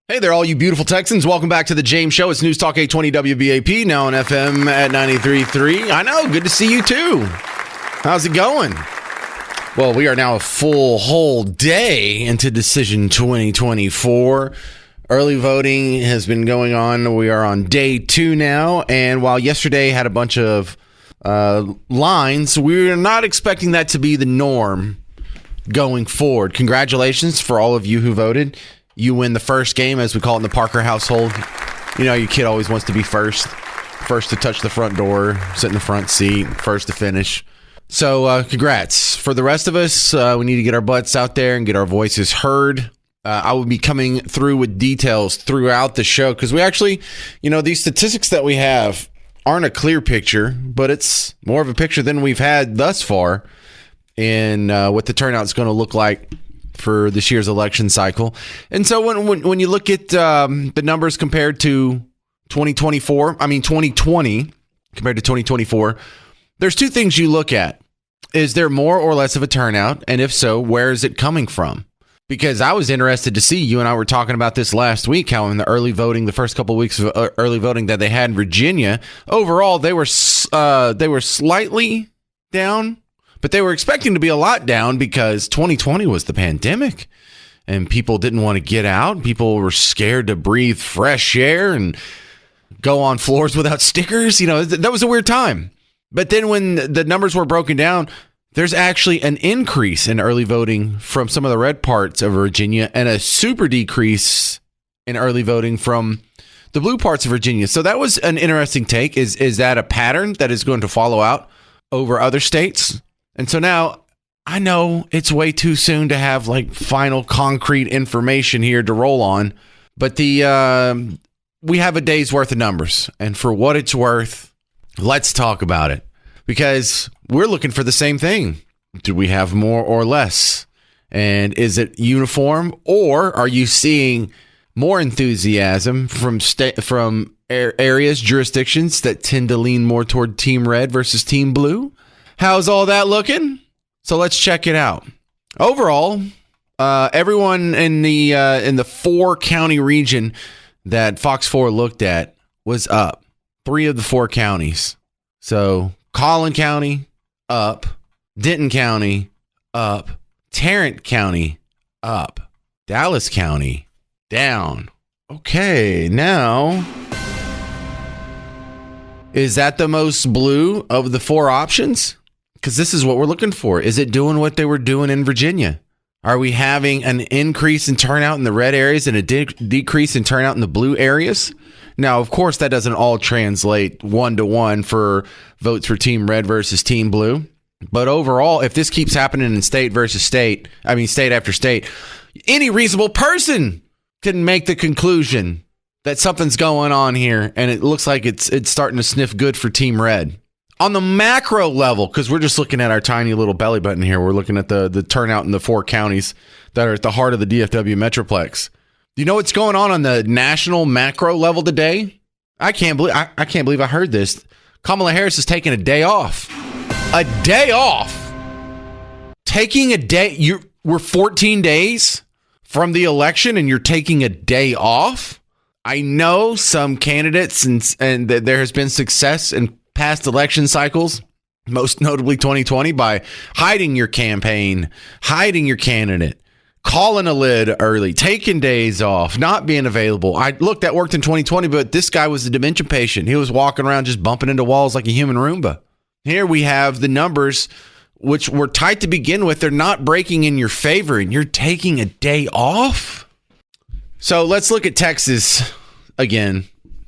Hey there, all you beautiful Texans. Welcome back to the James Show. It's News Talk 820 WBAP, now on FM at 93.3. I know, good to see you too. How's it going? Well, we are now a full whole day into Decision 2024. Early voting has been going on. We are on day 2 now. And while yesterday had a bunch of lines, we're not expecting that to be the norm going forward. Congratulations for all of you who voted. You win the first game, as we call it in the Parker household. You know, your kid always wants to be first to touch the front door, sit in the front seat, first to finish. So congrats. For the rest of us, we need to get our butts out there and get our voices heard. I will be coming through with details throughout the show because we actually, these statistics that we have aren't a clear picture, but it's more of a picture than we've had thus far in what the turnout is going to look like for this year's election cycle. And so when you look at the numbers compared to 2020 compared to 2024, there's two things you look at. Is there more or less of a turnout? And if so, where is it coming from? Because I was interested to see, you and I were talking about this last week, how in the early voting, the first couple of weeks of early voting that they had in Virginia, overall they were slightly down. But they were expecting to be a lot down because 2020 was the pandemic and people didn't want to get out. People were scared to breathe fresh air and go on floors without stickers. That was a weird time. But then when the numbers were broken down, there's actually an increase in early voting from some of the red parts of Virginia and a super decrease in early voting from the blue parts of Virginia. So that was an interesting take. Is that a pattern that is going to follow out over other states? And so now I know it's way too soon to have final concrete information here to roll on, but we have a day's worth of numbers, and for what it's worth, let's talk about it because we're looking for the same thing. Do we have more or less? And is it uniform, or are you seeing more enthusiasm from areas, jurisdictions that tend to lean more toward Team Red versus Team Blue? How's all that looking? So let's check it out. Overall, everyone in the 4-county region that Fox 4 looked at was up. 3 of the 4 counties. So Collin County, up. Denton County, up. Tarrant County, up. Dallas County, down. Okay, now, is that the most blue of the 4 options? Because this is what we're looking for. Is it doing what they were doing in Virginia? Are we having an increase in turnout in the red areas and a decrease in turnout in the blue areas? Now, of course, that doesn't all translate 1-to-1 for votes for Team Red versus Team Blue. But overall, if this keeps happening in state after state, any reasonable person can make the conclusion that something's going on here, and it looks like it's starting to sniff good for Team Red. On the macro level, because we're just looking at our tiny little belly button here, we're looking at the turnout in the 4 counties that are at the heart of the DFW Metroplex. Do you know what's going on the national macro level today? I can't believe I heard this. Kamala Harris is taking a day off. A day off. Taking a day. We're 14 days from the election, and you're taking a day off. I know some candidates and there has been success in past election cycles, most notably 2020, by hiding your campaign, hiding your candidate, calling a lid early, taking days off, not being available. That worked in 2020, but this guy was a dementia patient. He was walking around just bumping into walls like a human Roomba. Here we have the numbers, which were tight to begin with. They're not breaking in your favor, and you're taking a day off. So let's look at Texas again.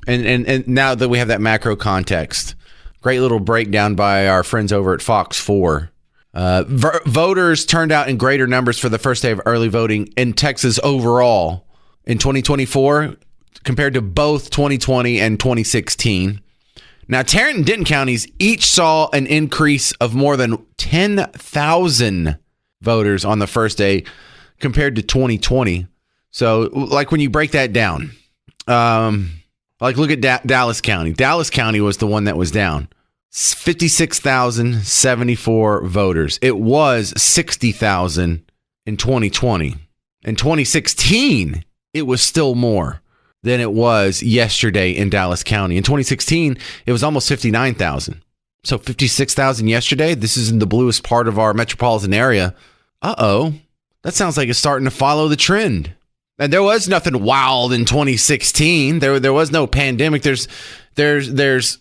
And now that we have that macro context, great little breakdown by our friends over at Fox 4. Voters turned out in greater numbers for the first day of early voting in Texas overall in 2024 compared to both 2020 and 2016. Now, Tarrant and Denton counties each saw an increase of more than 10,000 voters on the first day compared to 2020. So, when you break that down, look at Dallas County. Dallas County was the one that was down. 56,074 voters. It was 60,000 in 2020. In 2016, it was still more than it was yesterday in Dallas County. In 2016, it was almost 59,000. So 56,000 yesterday. This is in the bluest part of our metropolitan area. That sounds like it's starting to follow the trend. And there was nothing wild in 2016. There was no pandemic. There's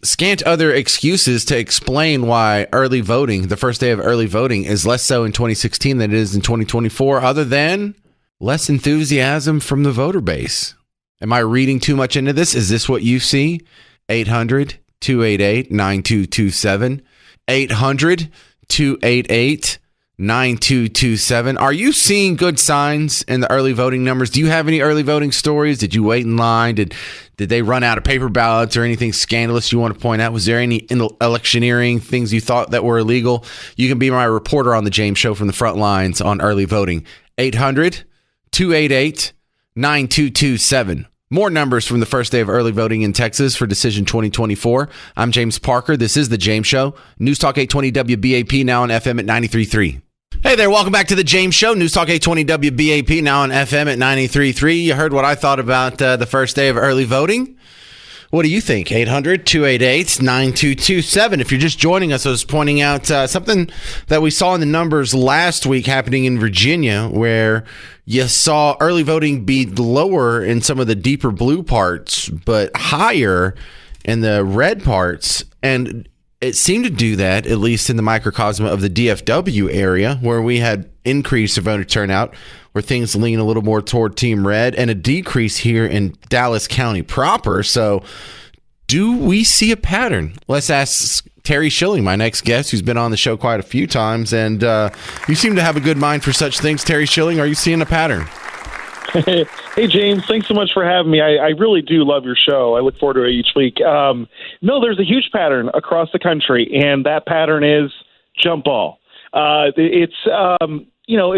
scant other excuses to explain why early voting, the first day of early voting, is less so in 2016 than it is in 2024, other than less enthusiasm from the voter base. Am I reading too much into this? Is this what you see? 800-288-9227. 800-288-9227. Are you seeing good signs in the early voting numbers? Do you have any early voting stories? Did you wait in line? Did they run out of paper ballots or anything scandalous you want to point out? Was there any electioneering things you thought that were illegal? You can be my reporter on the James Show from the front lines on early voting. 800-288-9227. More numbers from the first day of early voting in Texas for Decision 2024. I'm James Parker. This is The James Show. News Talk 820 WBAP, now on FM at 93.3. Hey there, welcome back to The James Show. News Talk 820 WBAP, now on FM at 93.3. You heard what I thought about the first day of early voting. What do you think? 800-288-9227. If you're just joining us, I was pointing out something that we saw in the numbers last week happening in Virginia, where you saw early voting be lower in some of the deeper blue parts, but higher in the red parts. And it seemed to do that, at least in the microcosm of the DFW area, where we had increased voter turnout, where things lean a little more toward Team Red, and a decrease here in Dallas County proper. So do we see a pattern? Let's ask Terry Schilling, my next guest, who's been on the show quite a few times. And you seem to have a good mind for such things. Terry Schilling, are you seeing a pattern? Hey, James, thanks so much for having me. I really do love your show. I look forward to it each week. No, there's a huge pattern across the country, and that pattern is jump ball. If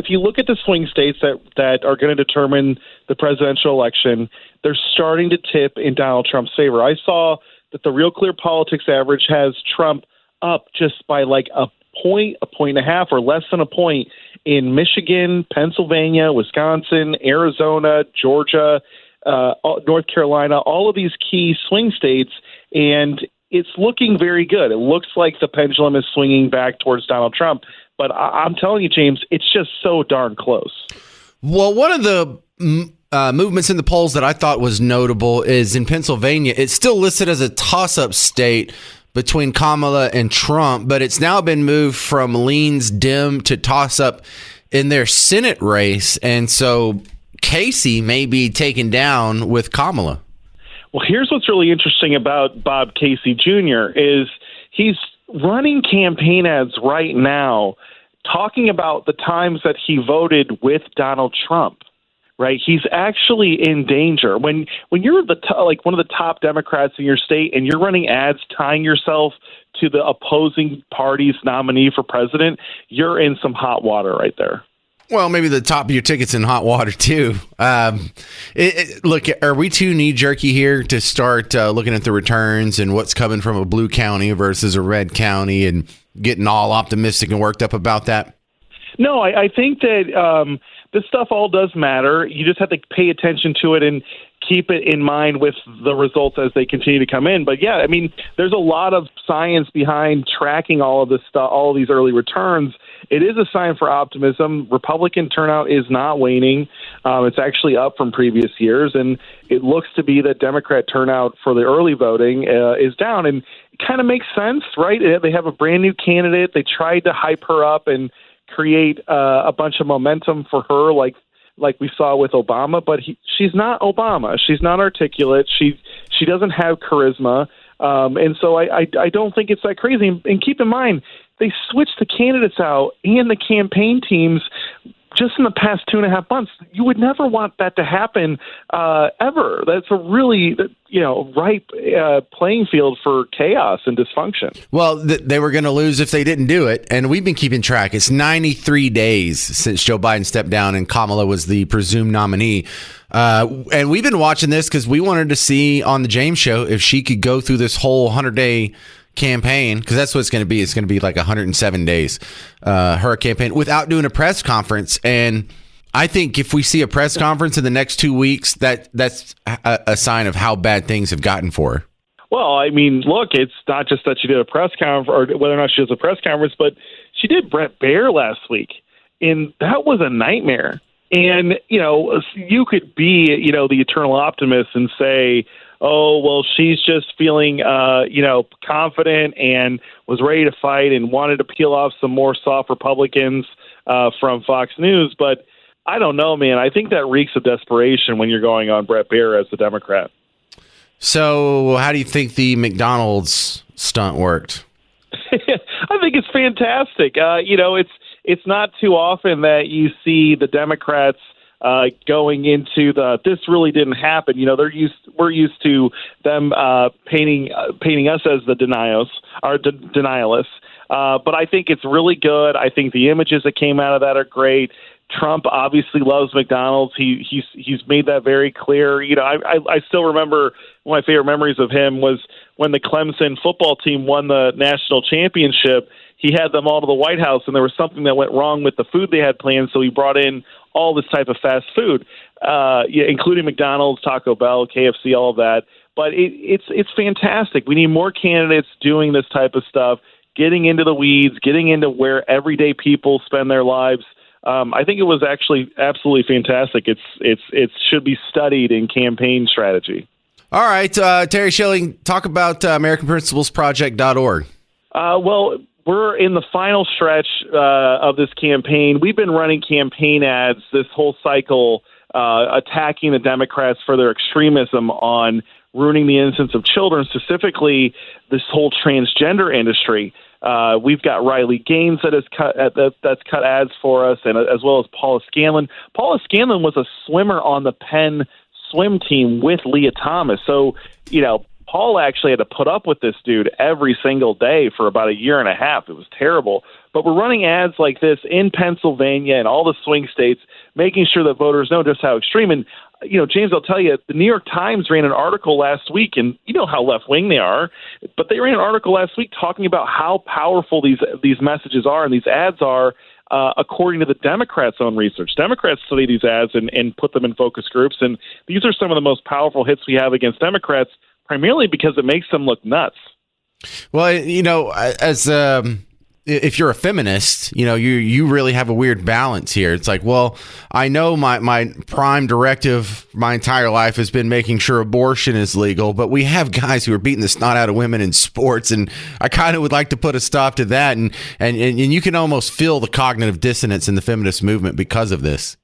you look at the swing states that are going to determine the presidential election, they're starting to tip in Donald Trump's favor. I saw that the Real Clear Politics average has Trump up just by like a point and a half, or less than a point in Michigan, Pennsylvania, Wisconsin, Arizona, Georgia, North Carolina, all of these key swing states, and it's looking very good. It looks like the pendulum is swinging back towards Donald Trump. But I'm telling you, James, it's just so darn close. Well, one of the movements in the polls that I thought was notable is in Pennsylvania. It's still listed as a toss-up state between Kamala and Trump, but it's now been moved from leans dim to toss-up in their Senate race. And so Casey may be taken down with Kamala. Well, here's what's really interesting about Bob Casey Jr. is he's running campaign ads right now talking about the times that he voted with Donald Trump, right? He's actually in danger. When you're one of the top Democrats in your state and you're running ads tying yourself to the opposing party's nominee for president, you're in some hot water right there. Well, maybe the top of your ticket's in hot water, too. Look, are we too knee-jerky here to start looking at the returns and what's coming from a blue county versus a red county and getting all optimistic and worked up about that? No, I think that this stuff all does matter. You just have to pay attention to it and keep it in mind with the results as they continue to come in. But yeah, I mean, there's a lot of science behind tracking all of this stuff, all of these early returns. It is a sign for optimism. Republican turnout is not waning. It's actually up from previous years, and it looks to be that Democrat turnout for the early voting is down. And it kind of makes sense, right? They have a brand new candidate. They tried to hype her up and create a bunch of momentum for her, like we saw with Obama, but she's not Obama. She's not articulate. She doesn't have charisma. And so I don't think it's that crazy. And keep in mind, they switched the candidates out and the campaign teams just in the past 2.5 months. You would never want that to happen ever. That's a really, ripe playing field for chaos and dysfunction. Well, they were going to lose if they didn't do it, and we've been keeping track. It's 93 days since Joe Biden stepped down and Kamala was the presumed nominee. And we've been watching this because we wanted to see on the James Show if she could go through this whole 100-day campaign, because that's what it's going to be. It's going to be like 107 days, her campaign, without doing a press conference. And I think if we see a press conference in the next 2 weeks, that's a sign of how bad things have gotten for her. Well, I mean, look, it's not just that she did a press conference, or whether or not she does a press conference, but she did Brett Baer last week, and that was a nightmare. And, you could be, the eternal optimist and say, oh, well, she's just feeling, confident and was ready to fight and wanted to peel off some more soft Republicans from Fox News. But I don't know, man. I think that reeks of desperation when you're going on Brett Baer as a Democrat. So how do you think the McDonald's stunt worked? I think it's fantastic. It's not too often that you see the Democrats going into this really didn't happen. We're used to them painting us as the denialists. But I think it's really good. I think the images that came out of that are great. Trump obviously loves McDonald's. He's made that very clear. I still remember one of my favorite memories of him was when the Clemson football team won the national championship. He had them all to the White House, and there was something that went wrong with the food they had planned, so he brought in all this type of fast food, including McDonald's, Taco Bell, KFC, all of that. But it's fantastic. We need more candidates doing this type of stuff, getting into the weeds, getting into where everyday people spend their lives. I think it was actually absolutely fantastic. It should be studied in campaign strategy. All right, Terry Schilling, talk about AmericanPrinciplesProject.org. Well, we're in the final stretch of this campaign. We've been running campaign ads this whole cycle, attacking the Democrats for their extremism on ruining the innocence of children, specifically this whole transgender industry. We've got Riley Gaines that's cut ads for us, and as well as Paula Scanlon. Paula Scanlon was a swimmer on the Penn swim team with Leah Thomas. So, Paul actually had to put up with this dude every single day for about a year and a half. It was terrible. But we're running ads like this in Pennsylvania and all the swing states, making sure that voters know just how extreme. And, James, I'll tell you, the New York Times ran an article last week, and you know how left-wing they are, but they ran an article last week talking about how powerful these messages are and these ads are, according to the Democrats' own research. Democrats study these ads and put them in focus groups, and these are some of the most powerful hits we have against Democrats, primarily because it makes them look nuts. Well, as if you're a feminist, you really have a weird balance here. It's like, well, I know my prime directive my entire life has been making sure abortion is legal, but we have guys who are beating the snot out of women in sports, and I kind of would like to put a stop to that. And you can almost feel the cognitive dissonance in the feminist movement because of this.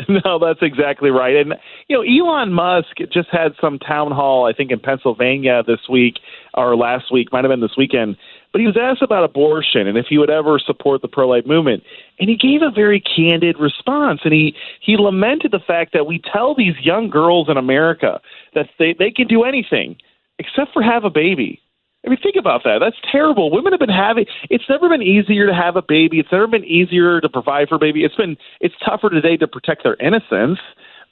No, that's exactly right. And, Elon Musk just had some town hall, I think, in Pennsylvania this week or last week, might have been this weekend. But he was asked about abortion and if he would ever support the pro-life movement. And he gave a very candid response. And he lamented the fact that we tell these young girls in America that they can do anything except for have a baby. I mean, think about that. That's terrible. Women have been it's never been easier to have a baby. It's never been easier to provide for a baby. It's tougher today to protect their innocence.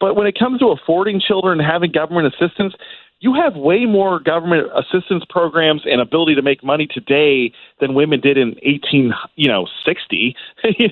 But when it comes to affording children and having government assistance, you have way more government assistance programs and ability to make money today than women did in 1860,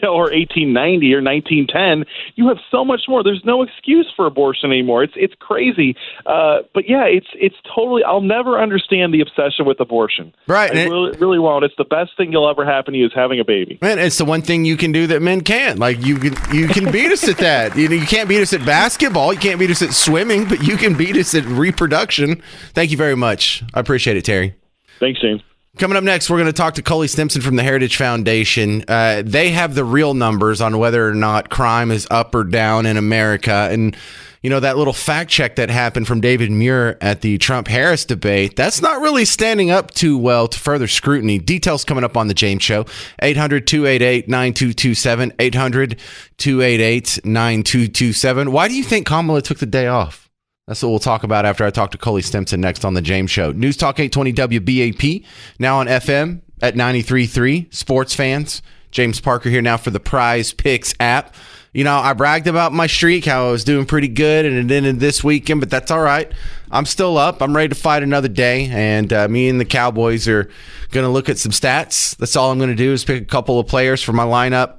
or 1890 or 1910. You have so much more. There's no excuse for abortion anymore. It's crazy. But yeah, it's totally. I'll never understand the obsession with abortion. Right. I really won't. It's the best thing you'll ever happen to you is having a baby. Man, it's the one thing you can do that men can't. Like you can beat us at that. You can't beat us at basketball. You can't beat us at swimming, but you can beat us at reproduction. Thank you very much. I appreciate it, Terry. Thanks, James. Coming up next, we're going to talk to Coley Stimson from the Heritage Foundation. They have the real numbers on whether or not crime is up or down in America. And, that little fact check that happened from David Muir at the Trump-Harris debate, that's not really standing up too well to further scrutiny. Details coming up on The James Show. 800-288-9227. 800-288-9227. Why do you think Kamala took the day off? That's what we'll talk about after I talk to Coley Stimson next on The James Show. News Talk 820 WBAP, now on FM at 93.3. Sports fans, James Parker here now for the Prize Picks app. I bragged about my streak, how I was doing pretty good, and it ended this weekend, but that's all right. I'm still up. I'm ready to fight another day, and me and the Cowboys are going to look at some stats. That's all I'm going to do is pick a couple of players for my lineup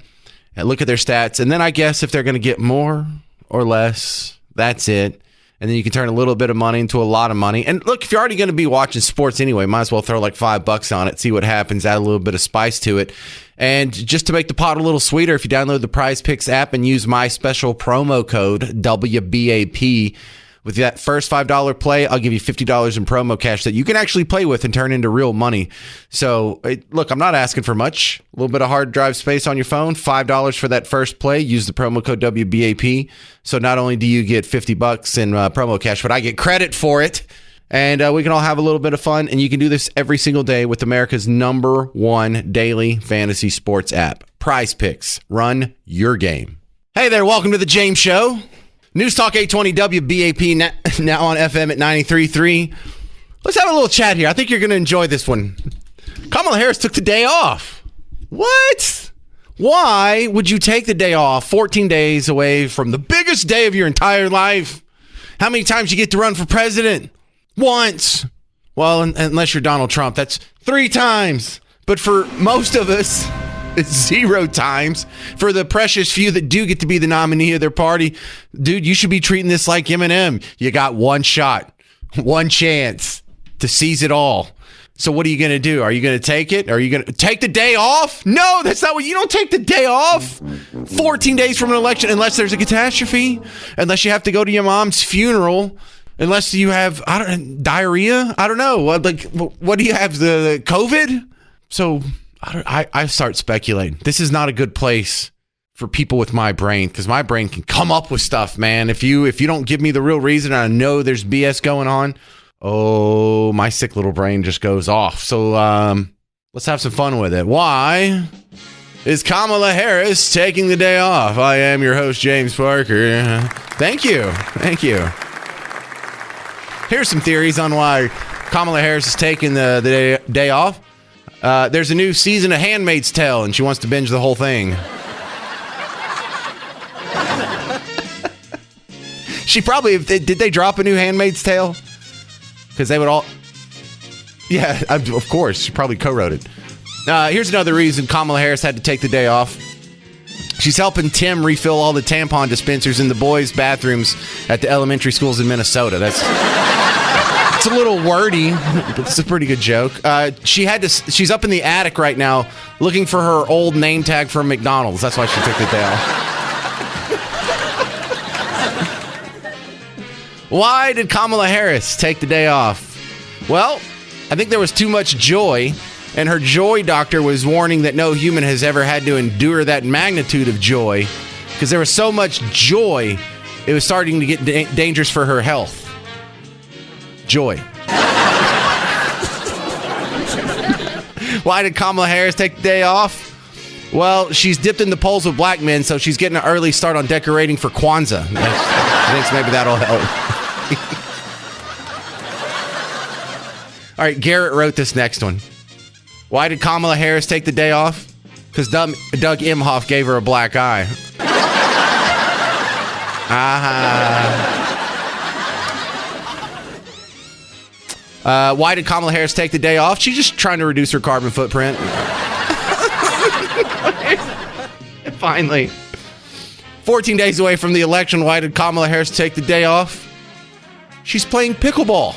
and look at their stats. And then I guess if they're going to get more or less, that's it. And then you can turn a little bit of money into a lot of money. And look, if you're already going to be watching sports anyway, might as well throw like $5 on it, see what happens, add a little bit of spice to it. And just to make the pot a little sweeter, if you download the Prize Picks app and use my special promo code WBAP, with that first $5 play, I'll give you $50 in promo cash that you can actually play with and turn into real money. So, look, I'm not asking for much. A little bit of hard drive space on your phone, $5 for that first play. Use the promo code WBAP. So not only do you get $50 in promo cash, but I get credit for it. And we can all have a little bit of fun. And you can do this every single day with America's #1 daily fantasy sports app. Prize Picks. Run your game. Hey there, welcome to the James Show. News Talk 820 WBAP, now on FM at 93.3. Let's have a little chat here. I think you're going to enjoy this one. Kamala Harris took the day off. What? Why would you take the day off 14 days away from the biggest day of your entire life? How many times you get to run for president? Once. Well, unless you're Donald Trump, that's 3 times. But for most of us, it's 0 times. For the precious few that do get to be the nominee of their party, dude, you should be treating this like Eminem. You got one shot, one chance to seize it all. So what are you going to do? Are you going to take it? Are you going to take the day off? No, that's not what you don't take the day off. 14 days from an election, unless there's a catastrophe, unless you have to go to your mom's funeral, unless you have diarrhea. I don't know. What do you have? The COVID? So I start speculating. This is not a good place for people with my brain, because my brain can come up with stuff, man. If you don't give me the real reason, I know there's BS going on. Oh, my sick little brain just goes off. So let's have some fun with it. Why is Kamala Harris taking the day off? I am your host, James Parker. Thank you. Here's some theories on why Kamala Harris is taking the day off. There's a new season of Handmaid's Tale, and she wants to binge the whole thing. She probably, did they drop a new Handmaid's Tale? Because they would all... Yeah, of course. She probably co-wrote it. Here's another reason Kamala Harris had to take the day off. She's helping Tim refill all the tampon dispensers in the boys' bathrooms at the elementary schools in Minnesota. It's a little wordy, but it's a pretty good joke. She's up in the attic right now looking for her old name tag from McDonald's. That's why she took the day off. Why did Kamala Harris take the day off? Well, I think there was too much joy, and her joy doctor was warning that no human has ever had to endure that magnitude of joy, because there was so much joy, it was starting to get dangerous for her health. Joy. Why did Kamala Harris take the day off? Well, she's dipped in the polls with black men, so she's getting an early start on decorating for Kwanzaa. I think maybe that'll help. All right, Garrett wrote this next one. Why did Kamala Harris take the day off? Because Doug Emhoff gave her a black eye. Why did Kamala Harris take the day off? She's just trying to reduce her carbon footprint. Finally. 14 days away from the election, why did Kamala Harris take the day off? She's playing pickleball.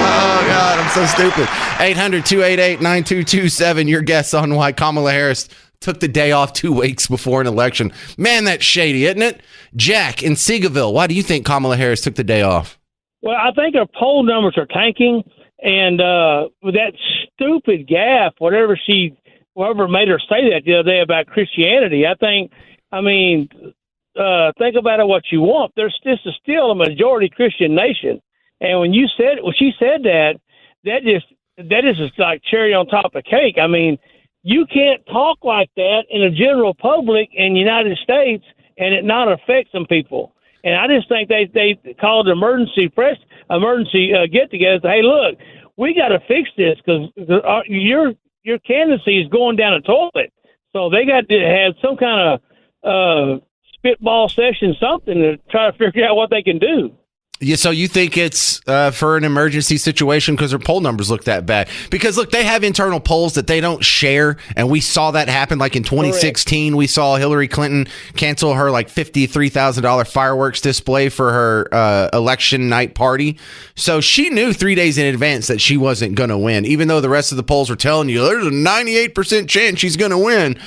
Oh, God, I'm so stupid. 800-288-9227, your guess on why Kamala Harris took the day off 2 weeks before an election. Man, that's shady, isn't it? Jack in Seagoville, why do you think Kamala Harris took the day off? Well, I think her poll numbers are tanking, and with that stupid gaffe, whatever made her say that the other day about Christianity, think about it what you want. This is still a majority Christian nation, and when she said that is just like cherry on top of cake. I mean, you can't talk like that in the general public in the United States and it not affect some people. And I just think they called emergency get-together. Hey, look, we got to fix this because your candidacy is going down the toilet. So they got to have some kind of spitball session, something to try to figure out what they can do. Yeah, so you think it's for an emergency situation because their poll numbers look that bad? Because, look, they have internal polls that they don't share, and we saw that happen. Like in 2016, Correct. We saw Hillary Clinton cancel her like $53,000 fireworks display for her election night party. So she knew 3 days in advance that she wasn't going to win, even though the rest of the polls were telling you there's a 98% chance she's going to win.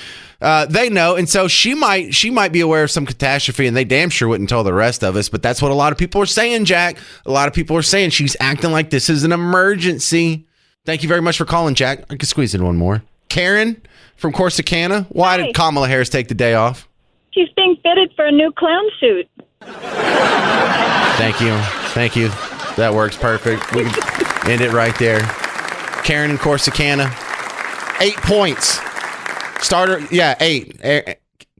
They know, and so she might be aware of some catastrophe, and they damn sure wouldn't tell the rest of us. But that's what a lot of people are saying, Jack. A lot of people are saying she's acting like this is an emergency. Thank you very much for calling, Jack. I could squeeze in one more. Karen from Corsicana. Why did Kamala Harris take the day off? She's being fitted for a new clown suit. Thank you. That works perfect. We can end it right there. Karen in Corsicana. 8 points. Starter, 8.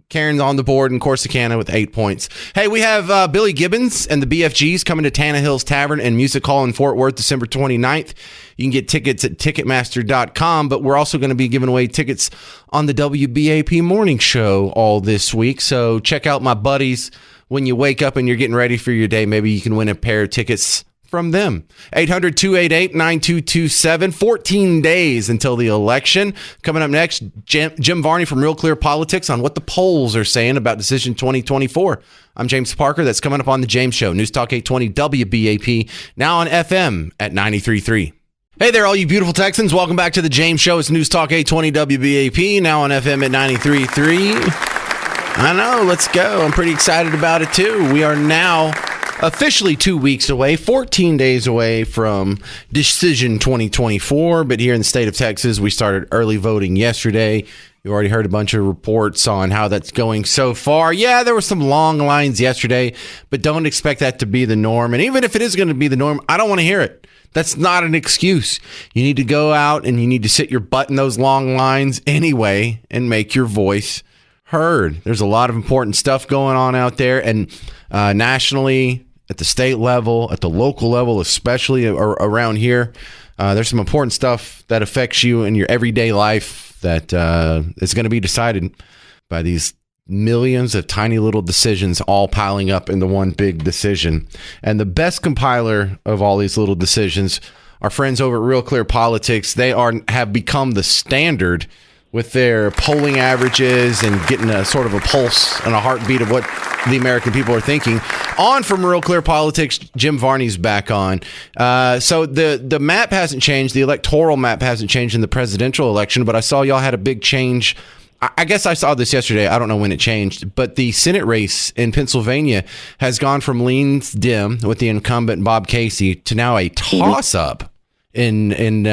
Karen's on the board in Corsicana with 8 points. Hey, we have Billy Gibbons and the BFGs coming to Tannehill's Tavern and Music Hall in Fort Worth December 29th. You can get tickets at Ticketmaster.com, but we're also going to be giving away tickets on the WBAP Morning Show all this week. So check out my buddies when you wake up and you're getting ready for your day. Maybe you can win a pair of tickets from them. 800-288-9227. 14 days until the election. Coming up next, Jim Varney from Real Clear Politics on what the polls are saying about Decision 2024. I'm James Parker. That's coming up on The James Show. News Talk 820 WBAP, now on FM at 93.3. Hey there, all you beautiful Texans. Welcome back to The James Show. It's News Talk 820 WBAP, now on FM at 93.3. I know, let's go. I'm pretty excited about it, too. We are now officially 2 weeks away, 14 days away from Decision 2024. But here in the state of Texas, we started early voting yesterday. You already heard a bunch of reports on how that's going so far. Yeah, there were some long lines yesterday, but don't expect that to be the norm. And even if it is going to be the norm, I don't want to hear it. That's not an excuse. You need to go out and you need to sit your butt in those long lines anyway and make your voice heard. There's a lot of important stuff going on out there, and nationally, at the state level, at the local level, especially around here, there's some important stuff that affects you in your everyday life that is going to be decided by these millions of tiny little decisions all piling up into one big decision. And the best compiler of all these little decisions, our friends over at Real Clear Politics, they have become the standard with their polling averages and getting a sort of a pulse and a heartbeat of what the American people are thinking. On from Real Clear Politics, Jim Varney's back on. So the map hasn't changed. The electoral map hasn't changed in the presidential election, but I saw y'all had a big change. I guess I saw this yesterday. I don't know when it changed, but the Senate race in Pennsylvania has gone from leans dim with the incumbent Bob Casey to now a toss-up in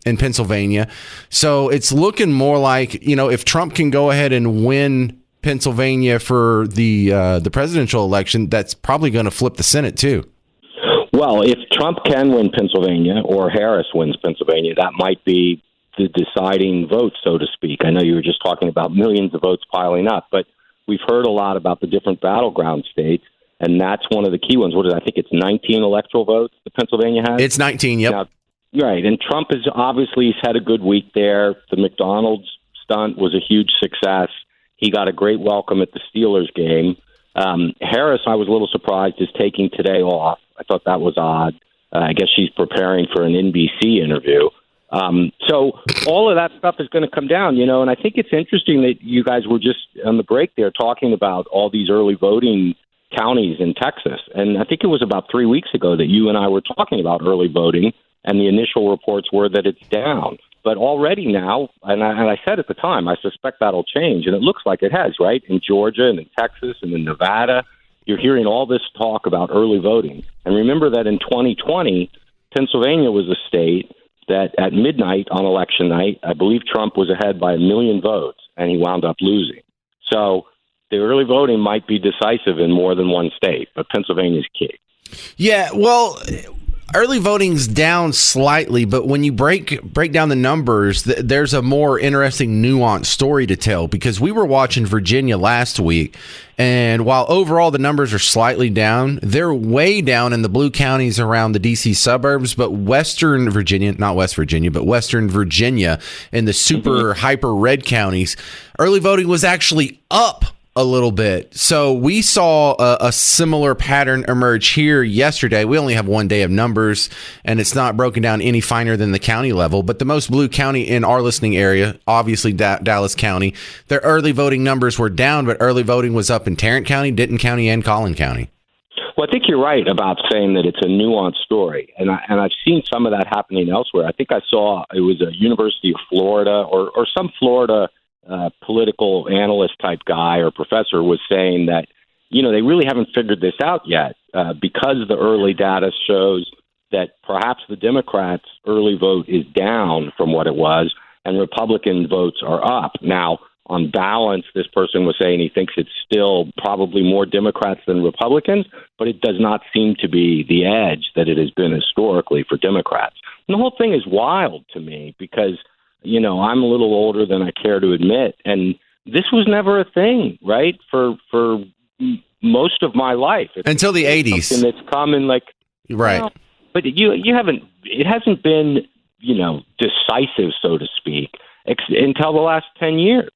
Pennsylvania. So it's looking more like, if Trump can go ahead and win Pennsylvania for the presidential election, that's probably going to flip the Senate too. Well, if Trump can win Pennsylvania or Harris wins Pennsylvania, that might be the deciding vote, so to speak. I know you were just talking about millions of votes piling up, but we've heard a lot about the different battleground states, and that's one of the key ones. I think it's 19 electoral votes that Pennsylvania has? It's 19, yep. Now, right, and Trump has obviously had a good week there. The McDonald's stunt was a huge success. He got a great welcome at the Steelers game. Harris, I was a little surprised, is taking today off. I thought that was odd. I guess she's preparing for an NBC interview. So all of that stuff is going to come down, and I think it's interesting that you guys were just on the break there talking about all these early voting counties in Texas. And I think it was about 3 weeks ago that you and I were talking about early voting, and the initial reports were that it's down. But already now, and I said at the time, I suspect that'll change, and it looks like it has, right? In Georgia and in Texas and in Nevada, you're hearing all this talk about early voting. And remember that in 2020, Pennsylvania was a state that at midnight on election night, I believe Trump was ahead by 1 million votes, and he wound up losing. So the early voting might be decisive in more than one state, but Pennsylvania's key. Yeah, well, early voting's down slightly, but when you break down the numbers, there's a more interesting, nuanced story to tell, because we were watching Virginia last week, and while overall the numbers are slightly down, they're way down in the blue counties around the D.C. suburbs, but Western Virginia, not West Virginia, but Western Virginia in the super hyper red counties, early voting was actually up a little bit. So we saw a similar pattern emerge here yesterday. We only have one day of numbers, and it's not broken down any finer than the county level. But the most blue county in our listening area, obviously Dallas County, their early voting numbers were down, but early voting was up in Tarrant County, Denton County, and Collin County. Well, I think you're right about saying that it's a nuanced story, and I've seen some of that happening elsewhere. I think I saw it was a University of Florida or some Florida political analyst type guy or professor was saying that, they really haven't figured this out yet because the early data shows that perhaps the Democrats' early vote is down from what it was and Republican votes are up. Now, on balance, this person was saying he thinks it's still probably more Democrats than Republicans, but it does not seem to be the edge that it has been historically for Democrats. And the whole thing is wild to me because I'm a little older than I care to admit, and this was never a thing, right? For most of my life, until the 80s, something that's common, like right. But you haven't. It hasn't been decisive, so to speak, until the last 10 years.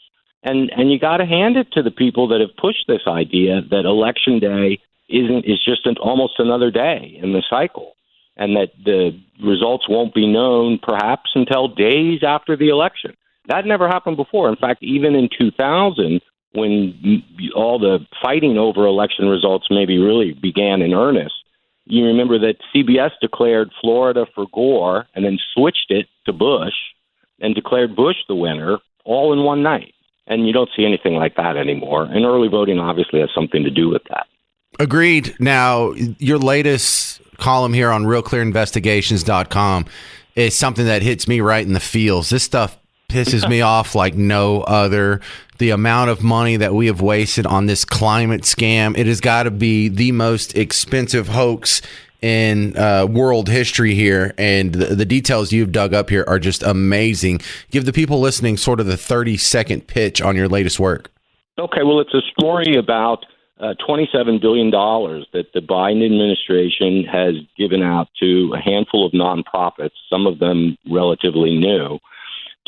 And you got to hand it to the people that have pushed this idea that Election Day is just almost another day in the cycle, and that the results won't be known perhaps until days after the election. That never happened before. In fact, even in 2000, when all the fighting over election results maybe really began in earnest, you remember that CBS declared Florida for Gore and then switched it to Bush and declared Bush the winner all in one night. And you don't see anything like that anymore. And early voting obviously has something to do with that. Agreed. Now, your latest column here on realclearinvestigations.com is something that hits me right in the feels. This stuff pisses me off like no other. The amount of money that we have wasted on this climate scam, it has got to be the most expensive hoax in world history here, and the details you've dug up here are just amazing. Give the people listening sort of the 30-second pitch on your latest work. Okay, well, it's a story about $27 billion that the Biden administration has given out to a handful of nonprofits, some of them relatively new,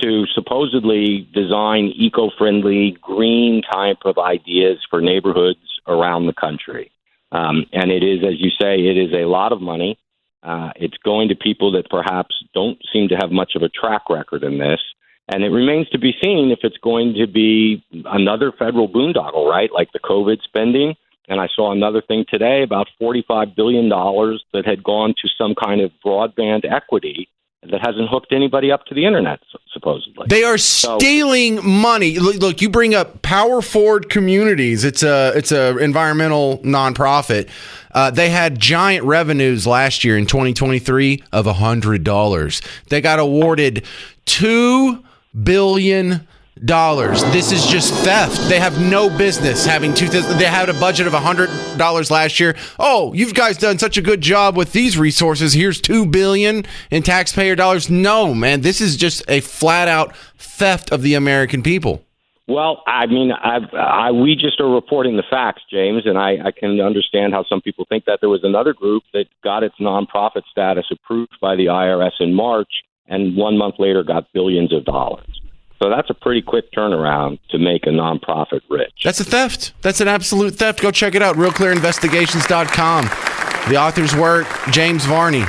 to supposedly design eco-friendly, green type of ideas for neighborhoods around the country. And it is, as you say, it is a lot of money. It's going to people that perhaps don't seem to have much of a track record in this. And it remains to be seen if it's going to be another federal boondoggle, right, like the COVID spending. And I saw another thing today about $45 billion that had gone to some kind of broadband equity that hasn't hooked anybody up to the internet, supposedly. They are stealing money. Look, you bring up Power Forward Communities. It's a environmental nonprofit. They had giant revenues last year in 2023 of $100. They got awarded $2 billion. This is just theft. They have no business having they had a budget of $100 last year. Oh, you guys done such a good job with these resources. Here's $2 billion in taxpayer dollars. No, man, this is just a flat out theft of the American people. Well, I mean, we just are reporting the facts, James, and I can understand how some people think that. There was another group that got its nonprofit status approved by the IRS in March, and 1 month later got billions of dollars. So that's a pretty quick turnaround to make a nonprofit rich. That's a theft. That's an absolute theft. Go check it out, realclearinvestigations.com. The author's work, James Varney.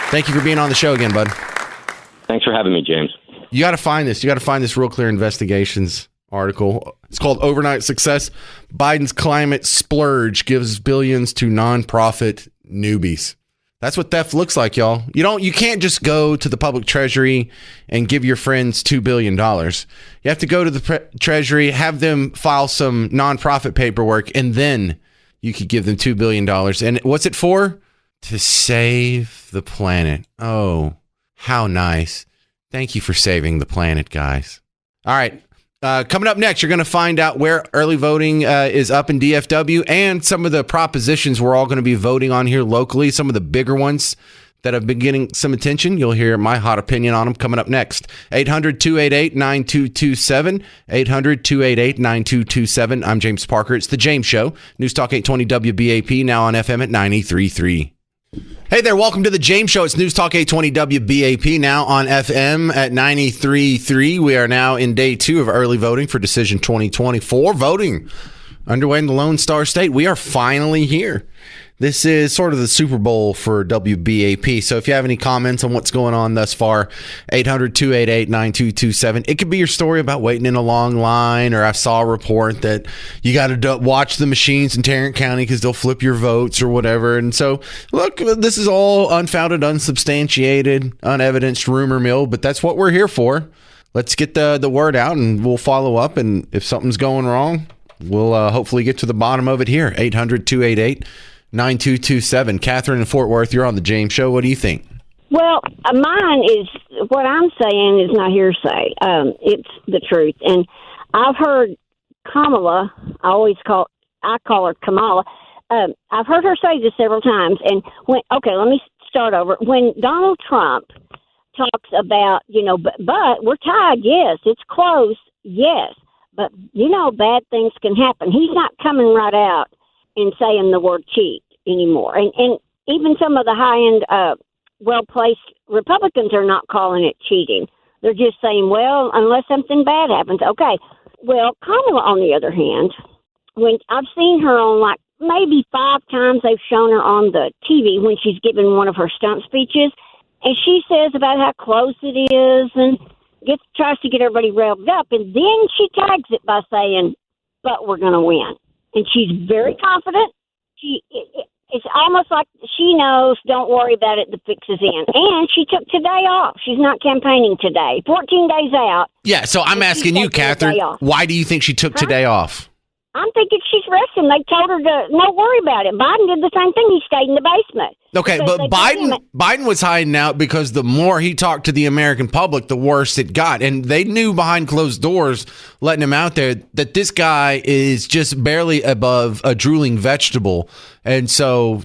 Thank you for being on the show again, bud. Thanks for having me, James. You got to find this. You got to find this Real Clear Investigations article. It's called Overnight Success. Biden's Climate Splurge Gives Billions to Nonprofit Newbies. That's what theft looks like, y'all. You can't just go to the public treasury and give your friends $2 billion. You have to go to the treasury, have them file some nonprofit paperwork, and then you could give them $2 billion. And what's it for? To save the planet. Oh, how nice. Thank you for saving the planet, guys. All right. Coming up next, you're going to find out where early voting is up in DFW and some of the propositions we're all going to be voting on here locally, some of the bigger ones that have been getting some attention. You'll hear my hot opinion on them coming up next. 800-288-9227, 800-288-9227. I'm James Parker. It's The James Show. News Talk 820 WBAP, now on FM at 93.3. Hey there, welcome to The James Show. It's News Talk 820 WBAP, now on FM at 93.3. We are now in day 2 of early voting for Decision 2024. Voting underway in the Lone Star State. We are finally here. This is sort of the Super Bowl for WBAP. So if you have any comments on what's going on thus far, 800-288-9227. It could be your story about waiting in a long line, or I saw a report that you got to watch the machines in Tarrant County because they'll flip your votes or whatever. And so, look, this is all unfounded, unsubstantiated, unevidenced rumor mill, but that's what we're here for. Let's get the word out, and we'll follow up. And if something's going wrong, we'll hopefully get to the bottom of it here. 800-288-9227. Catherine in Fort Worth, you're on the James Show. What do you think? Well, mine is, what I'm saying is not hearsay. It's the truth. And I've heard Kamala, I call her Kamala. I've heard her say this several times. And let me start over. When Donald Trump talks about, but we're tied, yes, it's close, yes, but, bad things can happen. He's not coming right out and saying the word cheat anymore. And even some of the high-end, well-placed Republicans are not calling it cheating. They're just saying, well, unless something bad happens. Okay. Well, Kamala, on the other hand, when I've seen her on maybe 5 times they've shown her on the TV when she's giving one of her stump speeches, and she says about how close it is and tries to get everybody revved up, and then she tags it by saying, but we're going to win. And she's very confident. It's almost like she knows, don't worry about it, the fix is in. And she took today off. She's not campaigning today. 14 days out. Yeah, so I'm asking you, Catherine, why do you think she took today off? I'm thinking she's resting. They told her to not worry about it. Biden did the same thing. He stayed in the basement. Okay, but Biden was hiding out because the more he talked to the American public, the worse it got. And they knew behind closed doors, letting him out there, that this guy is just barely above a drooling vegetable. And so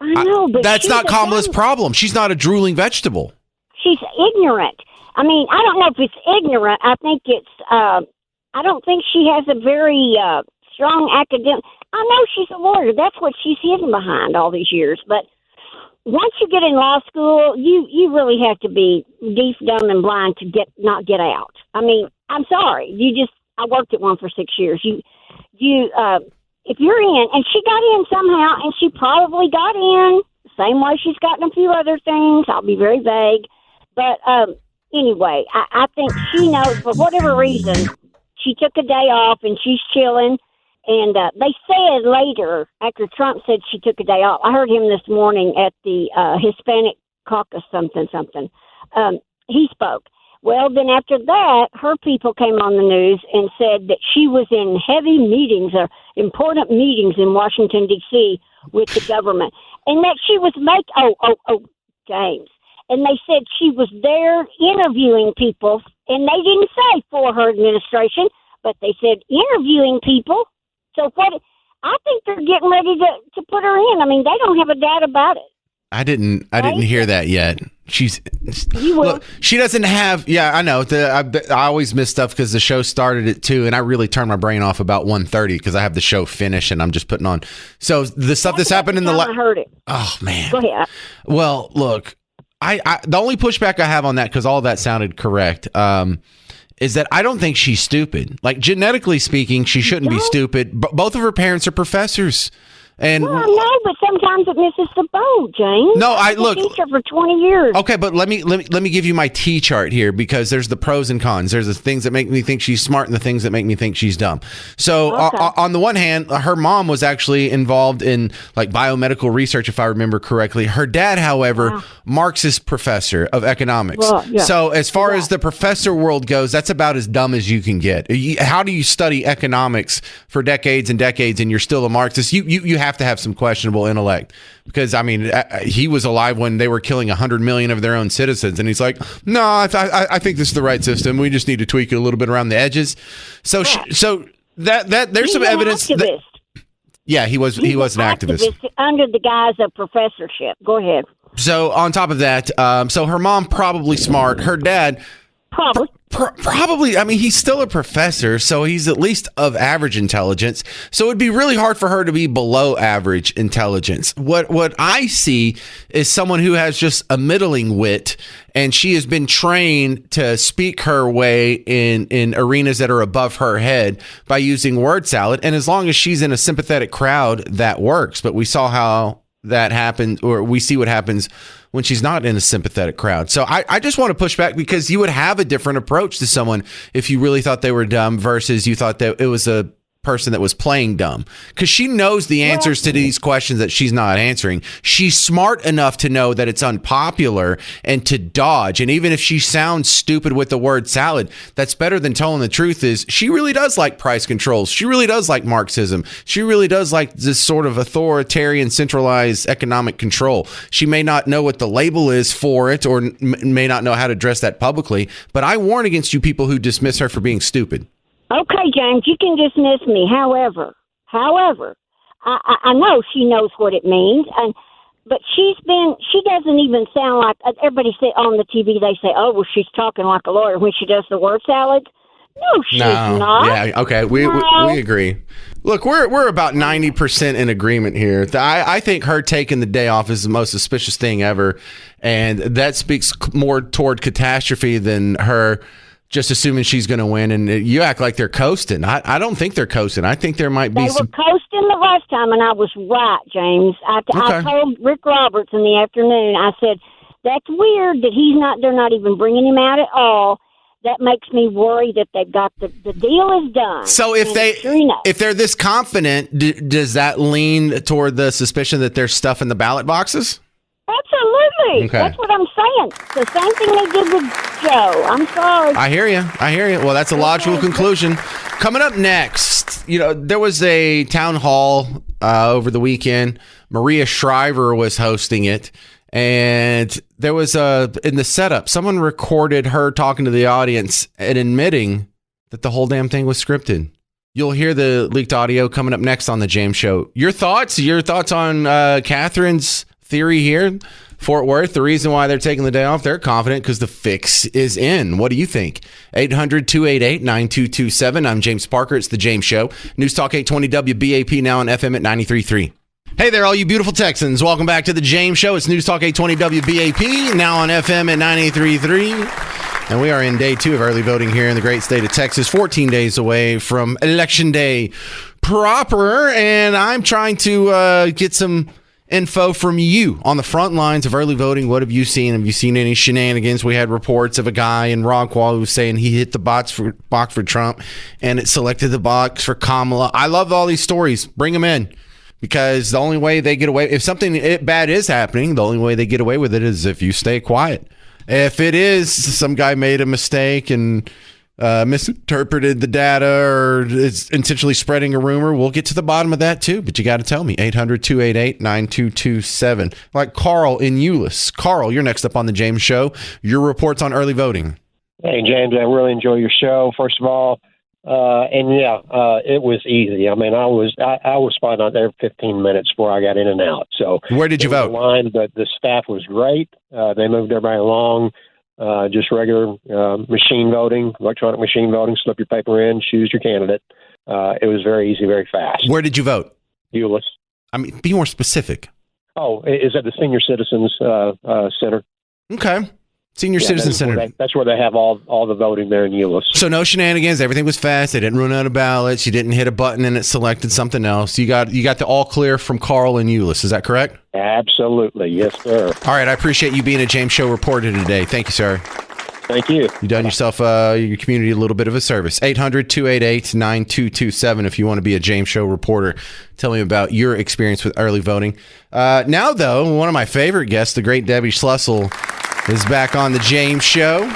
I know, but that's not Kamala's problem. She's not a drooling vegetable. She's ignorant. I mean, I don't know if it's ignorant. I think it's, I don't think she has a very strong academic. I know she's a lawyer. That's what she's hidden behind all these years. But once you get in law school, you really have to be deaf, dumb, and blind to not get out. I mean, I'm sorry. I worked at one for 6 years. If you're in, and she got in somehow, and she probably got in the same way she's gotten a few other things. I'll be very vague. But anyway, I think she knows, for whatever reason, she took a day off and she's chilling. And they said later, after Trump said she took a day off, I heard him this morning at the Hispanic caucus something. He spoke. Well, then after that, her people came on the news and said that she was in heavy meetings or important meetings in Washington, D.C. with the government. And that she was James. And they said she was there interviewing people. And they didn't say for her administration, but they said interviewing people. So I think they're getting ready to put her in. I mean, they don't have a doubt about it. I didn't hear that yet. She doesn't have. Yeah, I know. I always miss stuff because the show started at 2, and I really turned my brain off about 1:30 because I have the show finished and I'm just putting on. So the stuff that's happened in the I heard it. Oh man. Go ahead. Well, look, I the only pushback I have on that, because all that sounded correct, is that I don't think she's stupid. Like, genetically speaking, she shouldn't be stupid. But both of her parents are professors. And well, I know, but sometimes it misses the boat, James. No, I was a teacher for 20 years. Okay, but let me give you my T chart here, because there's the pros and cons. There's the things that make me think she's smart and the things that make me think she's dumb. So on the one hand, her mom was actually involved in biomedical research, if I remember correctly. Her dad, however, Marxist professor of economics. Well, yeah. So as far as the professor world goes, that's about as dumb as you can get. How do you study economics for decades and decades and you're still a Marxist? You have to have some questionable intellect, because I mean, he was alive when they were killing 100 million of their own citizens, and he's like, no, I think this is the right system. We just need to tweak it a little bit around the edges. So that there's some evidence. Yeah, he was an activist under the guise of professorship. Go ahead. So on top of that, so her mom probably smart. Her dad Probably. I mean, he's still a professor, so he's at least of average intelligence. So it'd be really hard for her to be below average intelligence. What I see is someone who has just a middling wit, and she has been trained to speak her way in arenas that are above her head by using word salad. And as long as she's in a sympathetic crowd, that works. But we saw how that happened, or we see what happens when she's not in a sympathetic crowd. So I just want to push back, because you would have a different approach to someone if you really thought they were dumb versus you thought that it was a person that was playing dumb, because she knows the answers to these questions that she's not answering. She's smart enough to know that it's unpopular and to dodge. And even if she sounds stupid with the word salad, that's better than telling the truth. Is she really does like price controls. She really does like Marxism. She really does like this sort of authoritarian centralized economic control. She may not know what the label is for it, or may not know how to address that publicly, but I warn against you people who dismiss her for being stupid. Okay, James, you can dismiss me. However, I know she knows what it means, but she doesn't even sound like, everybody say on the TV, they say, oh, well, she's talking like a lawyer when she does the word salad. No, she's not. Yeah, okay, we agree. Look, we're about 90% in agreement here. I think her taking the day off is the most suspicious thing ever, and that speaks more toward catastrophe than her just assuming she's going to win. And you act like they're coasting. I don't think they're coasting. I think there might be They were coasting the last time, and I was right, James. I told Rick Roberts in the afternoon, I said, that's weird that they're not even bringing him out at all. That makes me worry that they've got the deal is done. So if they're this confident, does that lean toward the suspicion that there's stuff in the ballot boxes? Absolutely. Okay. That's what I'm saying. The same thing they did with Joe. I'm sorry. I hear you. Well, that's a logical conclusion. Coming up next, there was a town hall over the weekend. Maria Shriver was hosting it. And there was in the setup, someone recorded her talking to the audience and admitting that the whole damn thing was scripted. You'll hear the leaked audio coming up next on the James Show. Your thoughts on Catherine's theory here? Fort Worth, the reason why they're taking the day off, they're confident because the fix is in. What do you think? 800-288-9227. I'm James Parker. It's the James Show. News Talk 820 WBAP, now on FM at 93.3. Hey there, all you beautiful Texans. Welcome back to the James Show. It's News Talk 820 WBAP, now on FM at 93.3. And we are in day 2 of early voting here in the great state of Texas, 14 days away from Election Day proper. And I'm trying to get some info from you on the front lines of early voting. What have you seen? Have you seen any shenanigans? We had reports of a guy in Rockwall who was saying he hit the box for Trump and it selected the box for Kamala. I love all these stories. Bring them in, because the only way they get away, if something bad is happening, the only way they get away with it is if you stay quiet. If it is some guy made a mistake and misinterpreted the data or is intentionally spreading a rumor, we'll get to the bottom of that too. But you got to tell me. 800-288-9227. Like Carl in Euless. Carl, you're next up on the James Show. Your reports on early voting. Hey, James, I really enjoy your show, first of all. It was easy. I mean, I was spotting out there 15 minutes before I got in and out. So where did you vote? Line, but the staff was great. They moved everybody along. Just regular machine voting, electronic machine voting. Slip your paper in, choose your candidate. It was very easy, very fast. Where did you vote? Euless. I mean, be more specific. Oh, is that the Senior Citizens Center? Okay. Senior Citizen Center. That's where they have all the voting there in Euless. So no shenanigans. Everything was fast. They didn't run out of ballots. You didn't hit a button and it selected something else. You got the all clear from Carl and Euless. Is that correct? Absolutely. Yes, sir. All right. I appreciate you being a James Show reporter today. Thank you, sir. Thank you. You've done yourself, your community, a little bit of a service. 800-288-9227 if you want to be a James Show reporter. Tell me about your experience with early voting. Now, though, one of my favorite guests, the great Debbie Schlussel, is back on the James Show.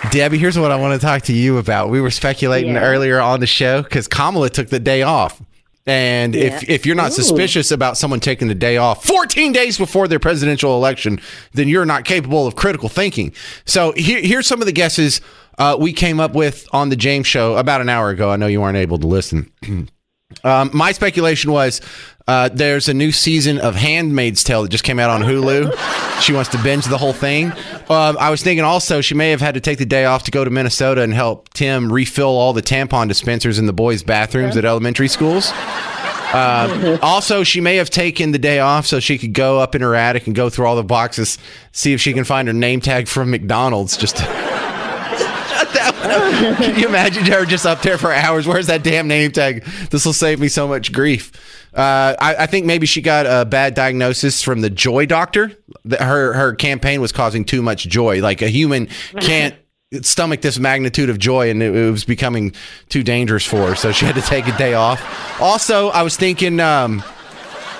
Debbie, here's what I want to talk to you about. We were speculating earlier on the show because Kamala took the day off. And if you're not suspicious about someone taking the day off 14 days before their presidential election, then you're not capable of critical thinking. So here's some of the guesses we came up with on the James Show about an hour ago. I know you weren't able to listen. My speculation was There's a new season of Handmaid's Tale that just came out on Hulu. She wants to binge the whole thing. I was thinking also she may have had to take the day off to go to Minnesota and help Tim refill all the tampon dispensers in the boys' bathrooms at elementary schools. Also, she may have taken the day off so she could go up in her attic and go through all the boxes, see if she can find her name tag from McDonald's. Just can you imagine her just up there for hours? Where's that damn name tag? This will save me so much grief. I think maybe she got a bad diagnosis from the joy doctor. Her campaign was causing too much joy. Like a human can't stomach this magnitude of joy, and it was becoming too dangerous for her, so she had to take a day off. Also, I was thinking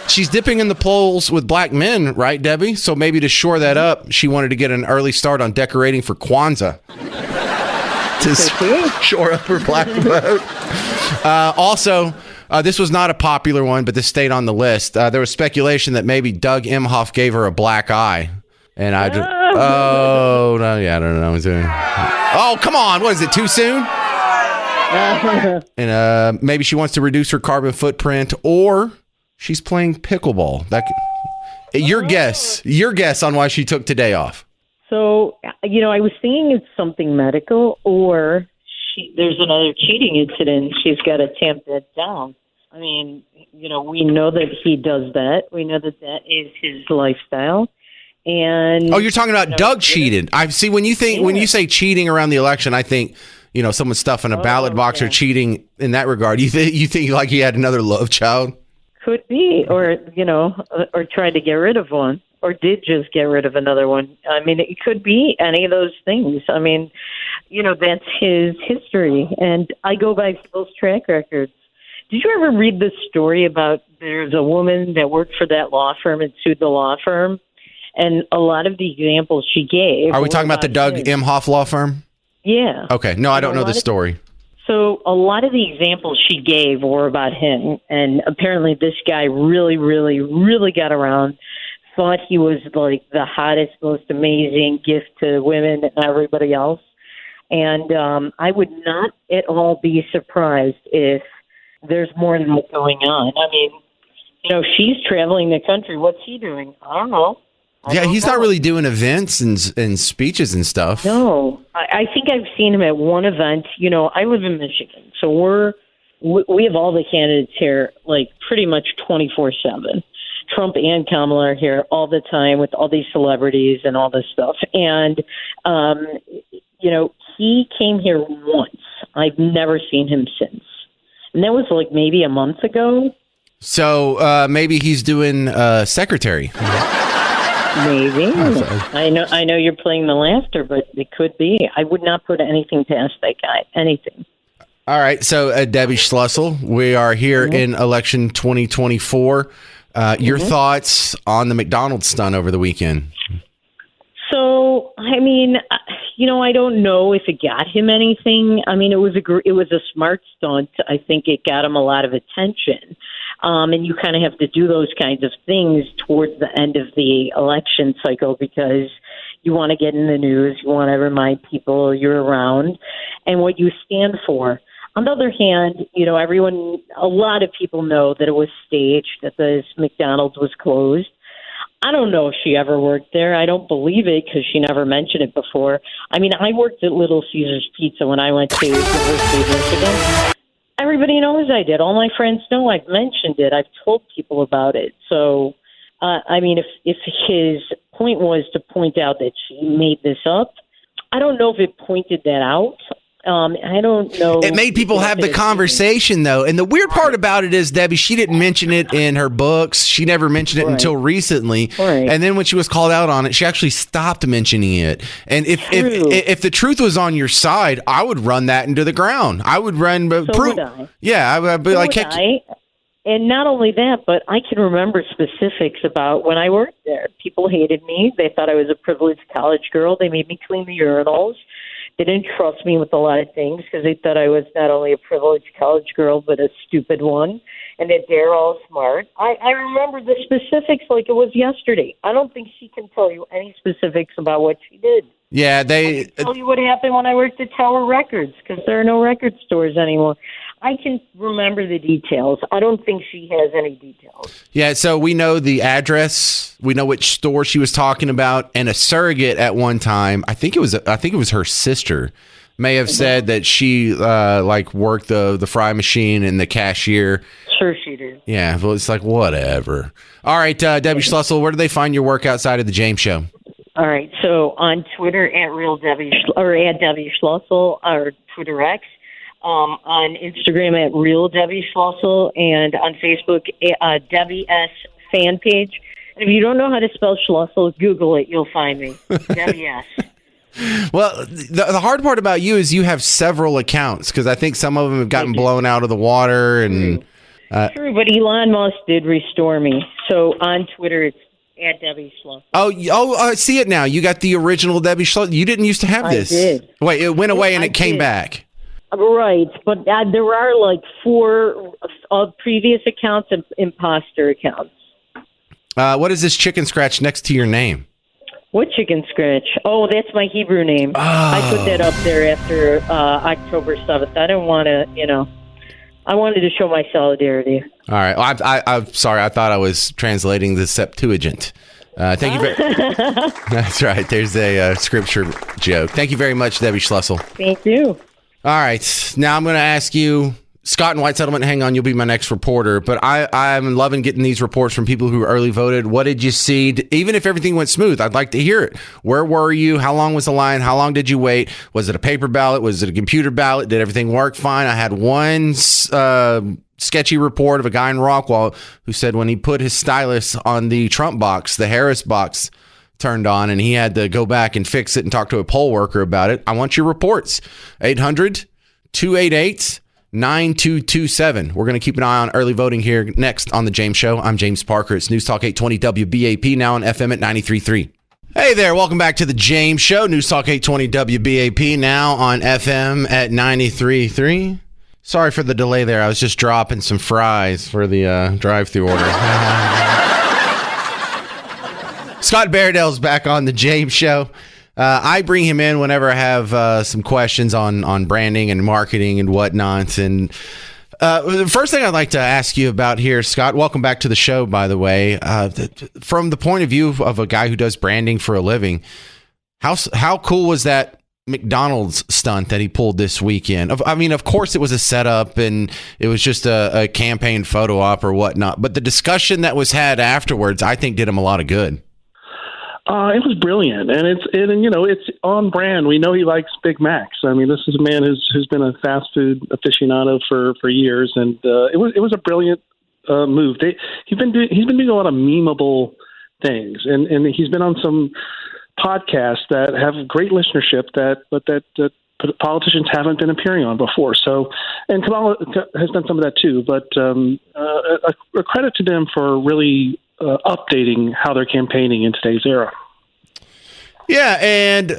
she's dipping in the polls with black men, right, Debbie? So maybe to shore that up, she wanted to get an early start on decorating for Kwanzaa to shore up her black vote. Also, this was not a popular one, but this stayed on the list. There was speculation that maybe Doug Emhoff gave her a black eye. And I just, oh, no, yeah, I don't know. Oh, come on. What is it? Too soon? And maybe she wants to reduce her carbon footprint, or she's playing pickleball. Your guess on why she took today off. So, I was thinking it's something medical, or there's another cheating incident. She's got to tamp that down. I mean, we know that he does that. We know that that is his lifestyle. And you're talking about Doug cheated. I see when you say cheating around the election, I think someone stuffing a ballot box or cheating in that regard. You think like he had another love child? Could be, or or tried to get rid of one, or did just get rid of another one. I mean, it could be any of those things. I mean, that's his history, and I go by people's track records. Did you ever read the story about there's a woman that worked for that law firm and sued the law firm? And a lot of the examples she gave. Are we talking about the Doug Emhoff law firm? Yeah. Okay. No, I don't know the story. So a lot of the examples she gave were about him. And apparently this guy really, really, really got around, thought he was like the hottest, most amazing gift to women and everybody else. And I would not at all be surprised if there's more than that going on. I mean, she's traveling the country. What's he doing? I don't know. Yeah, he's not really doing events and speeches and stuff. No, I think I've seen him at one event. I live in Michigan, so we have all the candidates here, like pretty much 24/7. Trump and Kamala are here all the time with all these celebrities and all this stuff. And he came here once. I've never seen him since, and that was like maybe a month ago. So maybe he's doing secretary. Maybe. I know you're playing the laughter, but it could be. I would not put anything past that guy. Anything. All right. So, Debbie Schlussel, we are here in election 2024. Your thoughts on the McDonald's stunt over the weekend? So, I mean, I don't know if it got him anything. I mean, it was a smart stunt. I think it got him a lot of attention. And you kind of have to do those kinds of things towards the end of the election cycle because you want to get in the news. You want to remind people you're around and what you stand for. On the other hand, a lot of people know that it was staged, that this McDonald's was closed. I don't know if she ever worked there. I don't believe it because she never mentioned it before. I mean, I worked at Little Caesars Pizza when I went to University of Michigan. Everybody knows I did. All my friends know I've mentioned it. I've told people about it. So, I mean, if his point was to point out that she made this up, I don't know if it pointed that out. I don't know. It made people have the conversation, though. And the weird part about it is, Debbie, she didn't mention it in her books. She never mentioned it until recently. Right. And then when she was called out on it, she actually stopped mentioning it. And if the truth was on your side, I would run that into the ground. I would run proof. Would I. Yeah, I would be so like, would I. And not only that, but I can remember specifics about when I worked there. People hated me. They thought I was a privileged college girl. They made me clean the urinals. They didn't trust me with a lot of things because they thought I was not only a privileged college girl, but a stupid one, and that they're all smart. I remember the specifics like it was yesterday. I don't think she can tell you any specifics about what she did. Yeah, I can tell you what happened when I worked at Tower Records because there are no record stores anymore. I can remember the details. I don't think she has any details. Yeah, so we know the address, we know which store she was talking about, and a surrogate at one time, I think it was her sister, may have said that she worked the fry machine and the cashier. Sure she did. Yeah, well, it's like, whatever. All right, Debbie Schlussel, where do they find your work outside of the James Show? All right, so on Twitter at at Debbie Schlussel, or Twitter X, on Instagram at Real Debbie Schlussel, and on Facebook, Debbie S fan page. And if you don't know how to spell Schlussel, Google it. You'll find me. Debbie S. Well, the hard part about you is you have several accounts, because I think some of them have gotten blown out of the water. And True, but Elon Musk did restore me. So on Twitter, it's at Debbie Schlussel. I see it now. You got the original Debbie Schlussel. You didn't used to have this. I did. Wait, it went away and it came back. Right, but there are like 4 previous accounts and imposter accounts. What is this chicken scratch next to your name? What chicken scratch? Oh, that's my Hebrew name. Oh. I put that up there after October 7th. I didn't want to, I wanted to show my solidarity. All right. Well, I'm sorry. I thought I was translating the Septuagint. Thank you very That's right. There's a scripture joke. Thank you very much, Debbie Schlussel. Thank you. All right. Now I'm going to ask you, Scott in White Settlement, hang on, you'll be my next reporter. But I'm loving getting these reports from people who early voted. What did you see? Even if everything went smooth, I'd like to hear it. Where were you? How long was the line? How long did you wait? Was it a paper ballot? Was it a computer ballot? Did everything work fine? I had one sketchy report of a guy in Rockwall who said when he put his stylus on the Trump box, the Harris box turned on, and he had to go back and fix it and talk to a poll worker about it. I want your reports. 800-288-9227. We're going to keep an eye on early voting here next on The James Show. I'm James Parker. It's News Talk 820 WBAP, now on FM at 93.3. Hey there. Welcome back to The James Show. News Talk 820 WBAP, now on FM at 93.3. Sorry for the delay there. I was just dropping some fries for the drive-thru order. Scott Bairdell's back on The James Show. I bring him in whenever I have some questions on branding and marketing and whatnot. And the first thing I'd like to ask you about here, Scott, welcome back to the show, by the way. From the point of view of a guy who does branding for a living, how cool was that McDonald's stunt that he pulled this weekend? Of course it was a setup and it was just a campaign photo op or whatnot. But the discussion that was had afterwards, I think, did him a lot of good. It was brilliant, and it's on brand. We know he likes Big Macs. I mean, this is a man who's been a fast food aficionado for years, and it was a brilliant move. He's been doing a lot of memeable things, and he's been on some podcasts that have great listenership that politicians haven't been appearing on before. So, and Kamala has done some of that too. But a credit to them for really updating how they're campaigning in today's era. Yeah, and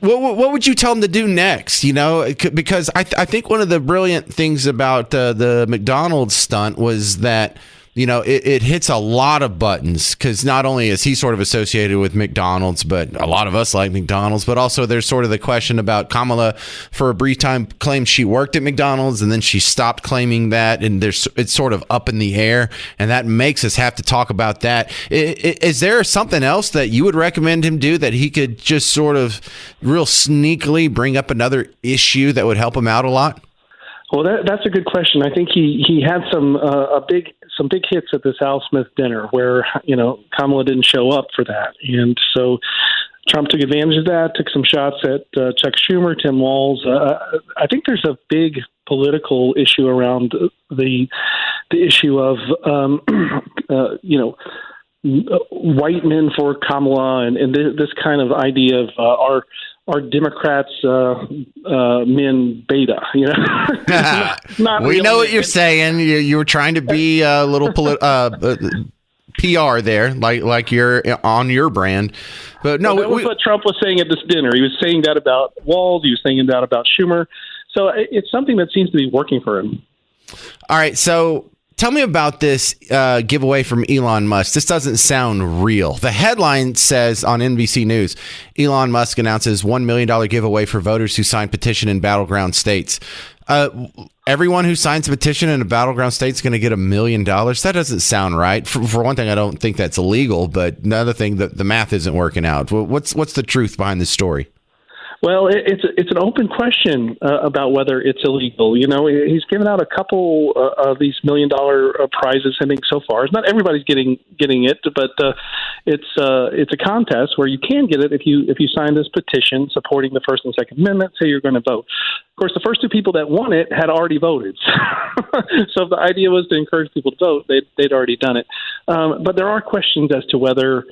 what would you tell them to do next? Because I think one of the brilliant things about the McDonald's stunt was that it hits a lot of buttons, because not only is he sort of associated with McDonald's, but a lot of us like McDonald's, but also there's sort of the question about Kamala for a brief time claimed she worked at McDonald's and then she stopped claiming that, and it's sort of up in the air, and that makes us have to talk about that. Is there something else that you would recommend him do that he could just sort of real sneakily bring up another issue that would help him out a lot? Well, that's a good question. I think he had some big hits at this Al Smith dinner where, Kamala didn't show up for that. And so Trump took advantage of that, took some shots at Chuck Schumer, Tim Walz. I think there's a big political issue around the issue of, white men for Kamala and this kind of idea of are Democrats men beta? We know what you're saying. You were trying to be a little PR there, like you're on your brand. But no, that was what Trump was saying at this dinner. He was saying that about Walz. He was saying that about Schumer. So it's something that seems to be working for him. All right, so tell me about this giveaway from Elon Musk. This doesn't sound real. The headline says on NBC News, Elon Musk announces $1 million giveaway for voters who signed petition in battleground states. Everyone who signs a petition in a battleground state is going to get $1 million. That doesn't sound right. For one thing, I don't think that's illegal. But another thing, the math isn't working out. What's the truth behind this story? Well, it's an open question about whether it's illegal. You know, he's given out a couple of these $1 million prizes, I think, so far. Not everybody's getting it, but it's a contest where you can get it if you sign this petition supporting the First and Second Amendment. Say you're going to vote. Of course, the first two people that won it had already voted. So if the idea was to encourage people to vote, they'd already done it. But there are questions as to whether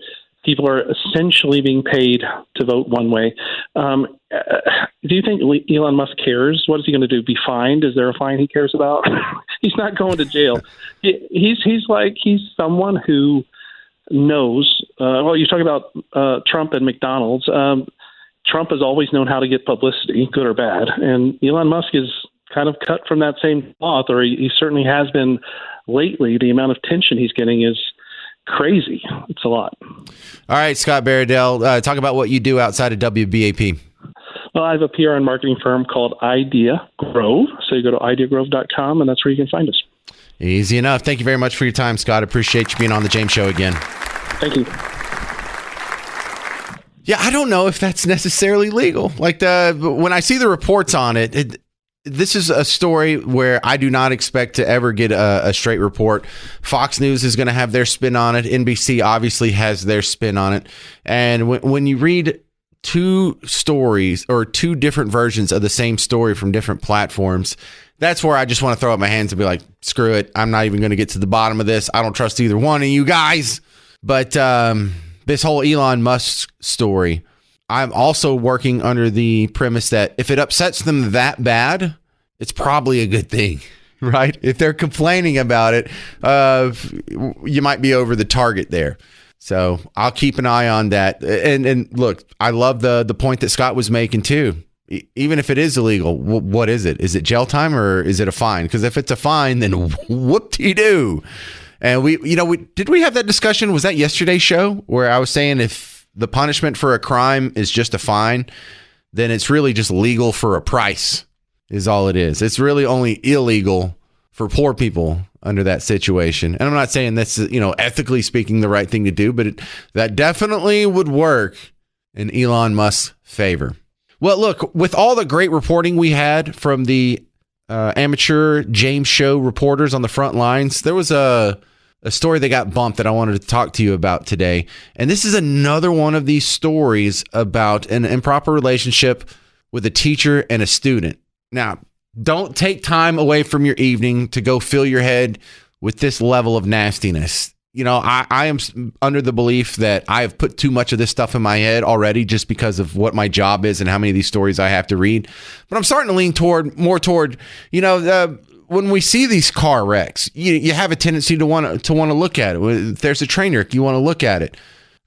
people are essentially being paid to vote one way. Do you think Elon Musk cares? What is he going to do? Be fined? Is there a fine he cares about? He's not going to jail. He's someone who knows. Well, you're talking about Trump and McDonald's. Trump has always known how to get publicity, good or bad, and Elon Musk is kind of cut from that same cloth, or he certainly has been lately. The amount of attention he's getting is crazy. It's a lot. All right, Scott Baradell, talk about what you do outside of WBAP. Well, I have a PR and marketing firm called Idea Grove. So you go to ideagrove.com, and that's where you can find us. Easy enough. Thank you very much for your time, Scott. Appreciate you being on the James Show again. Thank you. Yeah, I don't know if that's necessarily legal. Like when I see the reports on it, this is a story where I do not expect to ever get a straight report. Fox News is going to have their spin on it. NBC obviously has their spin on it. And when you read two stories or two different versions of the same story from different platforms, that's where I just want to throw up my hands and be like, screw it. I'm not even going to get to the bottom of this. I don't trust either one of you guys. But this whole Elon Musk story, I'm also working under the premise that if it upsets them that bad, it's probably a good thing, right? If they're complaining about it, you might be over the target there. So I'll keep an eye on that. And look, I love the point that Scott was making too. Even if it is illegal, what is it? Is it jail time or is it a fine? Because if it's a fine, then whoop-de-doo. And did we have that discussion? Was that yesterday's show where I was saying if the punishment for a crime is just a fine, then it's really just legal for a price is all it is. It's really only illegal for poor people under that situation. And I'm not saying that's, ethically speaking, the right thing to do, but that definitely would work in Elon Musk's favor. Well, look, with all the great reporting we had from the amateur James Show reporters on the front lines, there was a story that got bumped that I wanted to talk to you about today. And this is another one of these stories about an improper relationship with a teacher and a student. Now, don't take time away from your evening to go fill your head with this level of nastiness. I am under the belief that I have put too much of this stuff in my head already just because of what my job is and how many of these stories I have to read. But I'm starting to lean more toward, when we see these car wrecks, you have a tendency to want to look at it. If there's a train wreck, you want to look at it.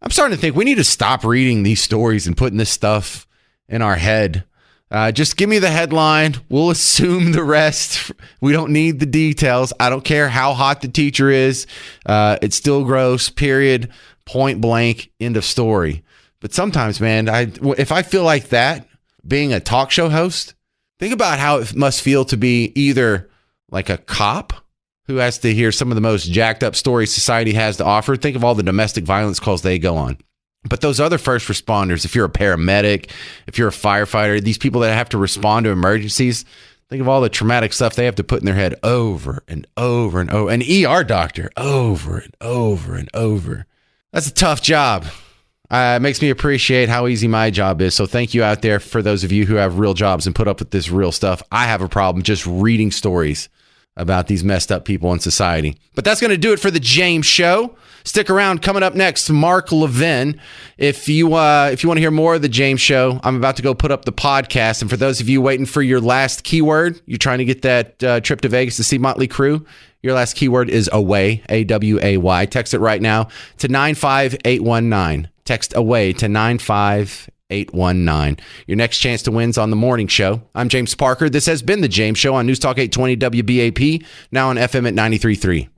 I'm starting to think we need to stop reading these stories and putting this stuff in our head. Just give me the headline. We'll assume the rest. We don't need the details. I don't care how hot the teacher is. It's still gross, period, point blank, end of story. But sometimes, man, if I feel like that, being a talk show host, think about how it must feel to be either like a cop who has to hear some of the most jacked up stories society has to offer. Think of all the domestic violence calls they go on. But those other first responders, if you're a paramedic, if you're a firefighter, these people that have to respond to emergencies, think of all the traumatic stuff they have to put in their head over and over and over. An ER doctor, over and over and over. That's a tough job. It makes me appreciate how easy my job is. So thank you out there for those of you who have real jobs and put up with this real stuff. I have a problem just reading stories about these messed up people in society. But that's going to do it for the James Show. Stick around. Coming up next, Mark Levin. If you want to hear more of the James Show, I'm about to go put up the podcast. And for those of you waiting for your last keyword, you're trying to get that trip to Vegas to see Motley Crue, your last keyword is away, AWAY. Text it right now to 95819. Text away to 95819. Your next chance to win's on the morning show. I'm James Parker. This has been the James Show on News Talk 820 WBAP, now on FM at 93.3.